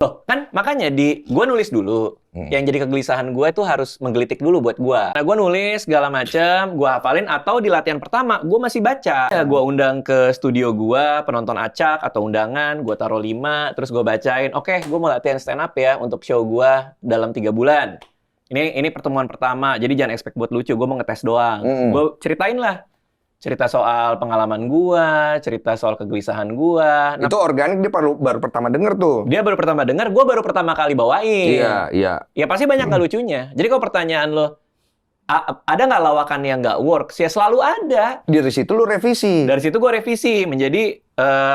Loh, kan makanya gue nulis dulu. Yang jadi kegelisahan gue itu harus menggelitik dulu buat gue. Nah, gue nulis segala macem, gue hafalin, atau di latihan pertama, gue masih baca. Ya, gue undang ke studio gue, penonton acak atau undangan, gue taruh 5, terus gue bacain, oke, gue mau latihan stand up ya untuk show gue dalam 3 bulan. Ini pertemuan pertama, jadi jangan expect buat lucu, gue mau ngetes doang. Gue ceritain lah. Cerita soal pengalaman gua, cerita soal kegelisahan gua. Itu organik dia baru pertama denger tuh. Dia baru pertama dengar, gua baru pertama kali bawain. Iya. Ya pasti banyak nggak lucunya. Jadi kalau pertanyaan lo, ada nggak lawakan yang nggak works? Ya selalu ada. Dari situ lu revisi. Dari situ gua revisi menjadi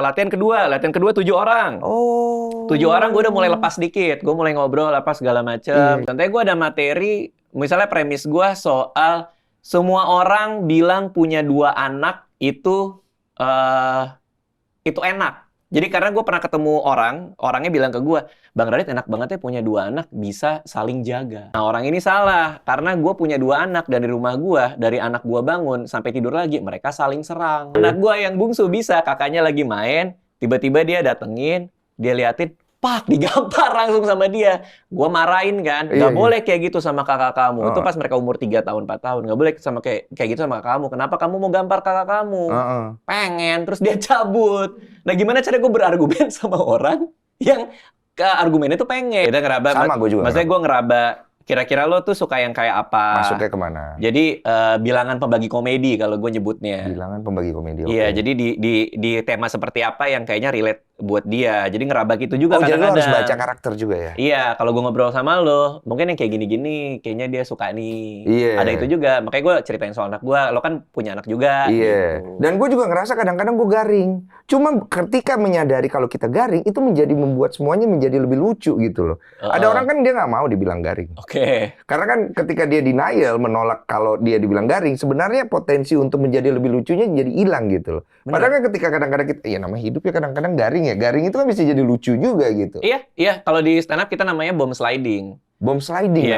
latihan kedua. Latihan kedua 7 orang. Oh. 7 orang gua udah mulai lepas dikit. Gua mulai ngobrol apa segala macam. Contohnya gua ada materi, misalnya premis gua soal semua orang bilang punya 2 anak itu enak. Jadi karena gue pernah ketemu orangnya bilang ke gue, Bang Radit enak banget ya punya 2 anak bisa saling jaga. Nah orang ini salah, karena gue punya 2 anak dan di rumah gue, dari anak gue bangun sampai tidur lagi, mereka saling serang. Anak gue yang bungsu bisa, kakaknya lagi main, tiba-tiba dia datengin, dia liatin, pak, digampar langsung sama dia. Gue marahin kan, nggak boleh kayak gitu sama kakak kamu. Itu pas mereka umur 3 tahun, 4 tahun. Nggak boleh sama kayak gitu sama kakak kamu. Kenapa kamu mau gampar kakak kamu? Pengen, terus dia cabut. Nah gimana cara gue berargumen sama orang yang argumennya tuh pengen? Kita ngeraba, sama gue juga. Maksudnya gue ngeraba, kira-kira lo tuh suka yang kayak apa? Masuknya kemana? Jadi bilangan pembagi komedi kalau gue nyebutnya. Bilangan pembagi komedi. Iya, jadi di tema seperti apa yang kayaknya relate buat dia. Jadi ngeraba gitu juga Jadi kadang-kadang. lo harus baca karakter juga ya? Iya, kalau gue ngobrol sama lo, mungkin yang kayak gini-gini, kayaknya dia suka nih. Iya. Ada itu juga. Makanya gue ceritain soal anak gue. Lo kan punya anak juga. Iya. Gitu. Dan gue juga ngerasa kadang-kadang gue garing. Cuma ketika menyadari kalau kita garing, itu membuat semuanya menjadi lebih lucu gitu loh. Ada orang kan dia nggak mau dibilang garing. Oke. Karena kan ketika dia denial, menolak kalau dia dibilang garing, sebenarnya potensi untuk menjadi lebih lucunya jadi hilang gitu loh. Padahal kan ketika kadang-kadang kita, ya namanya hidup ya kadang-kadang garing ya. Garing itu kan bisa jadi lucu juga gitu. Iya. Kalau di stand up kita namanya bomb sliding. Bomb sliding. Iya.